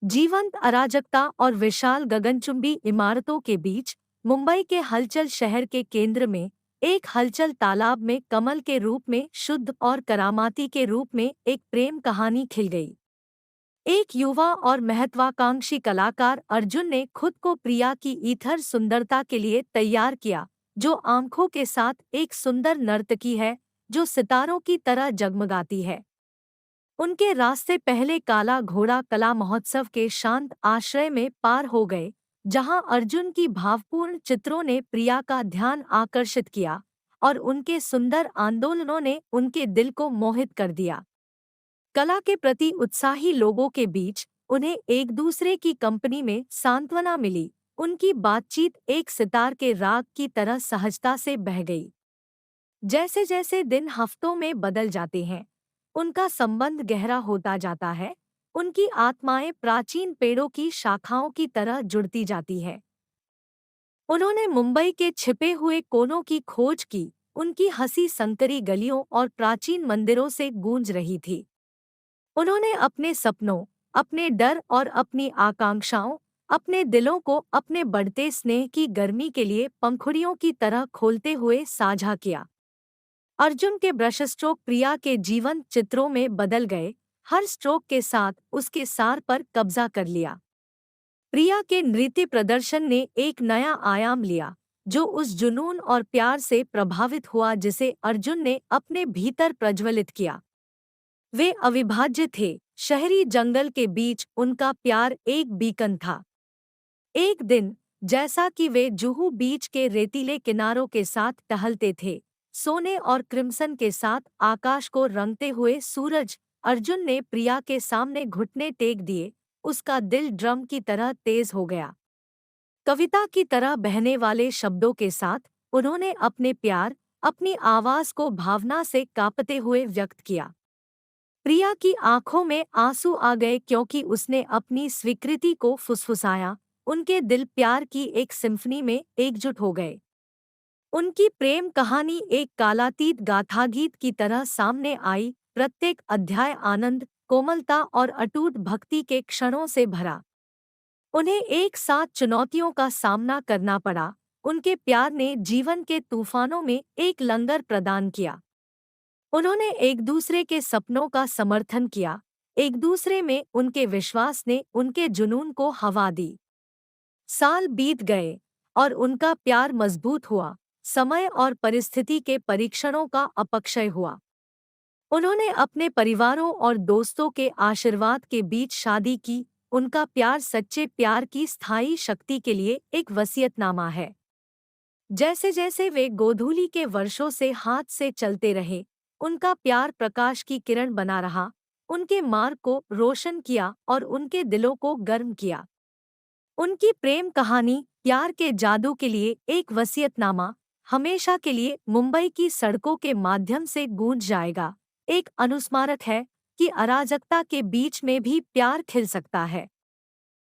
जीवंत अराजकता और विशाल गगनचुंबी इमारतों के बीच मुंबई के हलचल शहर के केंद्र में एक हलचल तालाब में कमल के रूप में शुद्ध और करामाती के रूप में एक प्रेम कहानी खिल गई। एक युवा और महत्वाकांक्षी कलाकार अर्जुन ने खुद को प्रिया की ईथर सुंदरता के लिए तैयार किया, जो आंखों के साथ एक सुंदर नर्तकी है जो सितारों की तरह जगमगाती है। उनके रास्ते पहले काला घोड़ा कला महोत्सव के शांत आश्रय में पार हो गए, जहां अर्जुन की भावपूर्ण चित्रों ने प्रिया का ध्यान आकर्षित किया और उनके सुंदर आंदोलनों ने उनके दिल को मोहित कर दिया। कला के प्रति उत्साही लोगों के बीच उन्हें एक दूसरे की कंपनी में सांत्वना मिली। उनकी बातचीत एक सितार के राग की तरह सहजता से बह गई। जैसे जैसे दिन हफ्तों में बदल जाते हैं, उनका संबंध गहरा होता जाता है। उनकी आत्माएं प्राचीन पेड़ों की शाखाओं की तरह जुड़ती जाती है। उन्होंने मुंबई के छिपे हुए कोनों की खोज की। उनकी हंसी संकरी गलियों और प्राचीन मंदिरों से गूंज रही थी। उन्होंने अपने सपनों, अपने डर और अपनी आकांक्षाओं, अपने दिलों को अपने बढ़ते स्नेह की गर्मी के लिए पंखुड़ियों की तरह खोलते हुए साझा किया। अर्जुन के ब्रश स्ट्रोक प्रिया के जीवंत चित्रों में बदल गए, हर स्ट्रोक के साथ उसके सार पर कब्जा कर लिया। प्रिया के नृत्य प्रदर्शन ने एक नया आयाम लिया, जो उस जुनून और प्यार से प्रभावित हुआ जिसे अर्जुन ने अपने भीतर प्रज्वलित किया। वे अविभाज्य थे, शहरी जंगल के बीच उनका प्यार एक बीकन था। एक दिन, जैसा कि वे जुहू बीच के रेतीले किनारों के साथ टहलते थे, सोने और क्रिम्सन के साथ आकाश को रंगते हुए सूरज, अर्जुन ने प्रिया के सामने घुटने टेक दिए। उसका दिल ड्रम की तरह तेज हो गया। कविता की तरह बहने वाले शब्दों के साथ उन्होंने अपने प्यार, अपनी आवाज को भावना से कांपते हुए व्यक्त किया। प्रिया की आंखों में आंसू आ गए क्योंकि उसने अपनी स्वीकृति को फुसफुसाया। उनके दिल प्यार की एक सिम्फनी में एकजुट हो गए। उनकी प्रेम कहानी एक कालातीत गाथागीत की तरह सामने आई, प्रत्येक अध्याय आनंद, कोमलता और अटूट भक्ति के क्षणों से भरा। उन्हें एक साथ चुनौतियों का सामना करना पड़ा। उनके प्यार ने जीवन के तूफानों में एक लंगर प्रदान किया। उन्होंने एक दूसरे के सपनों का समर्थन किया, एक दूसरे में उनके विश्वास ने उनके जुनून को हवा दी। साल बीत गए और उनका प्यार मजबूत हुआ। समय और परिस्थिति के परीक्षणों का अपक्षय हुआ। उन्होंने अपने परिवारों और दोस्तों के आशीर्वाद के बीच शादी की। उनका प्यार सच्चे प्यार की स्थायी शक्ति के लिए एक वसीयतनामा है। जैसे जैसे वे गोधूली के वर्षों से हाथ से चलते रहे, उनका प्यार प्रकाश की किरण बना रहा, उनके मार्ग को रोशन किया और उनके दिलों को गर्म किया। उनकी प्रेम कहानी, प्यार के जादू के लिए एक वसीयतनामा, हमेशा के लिए मुंबई की सड़कों के माध्यम से गूंज जाएगा। एक अनुस्मारक है कि अराजकता के बीच में भी प्यार खिल सकता है।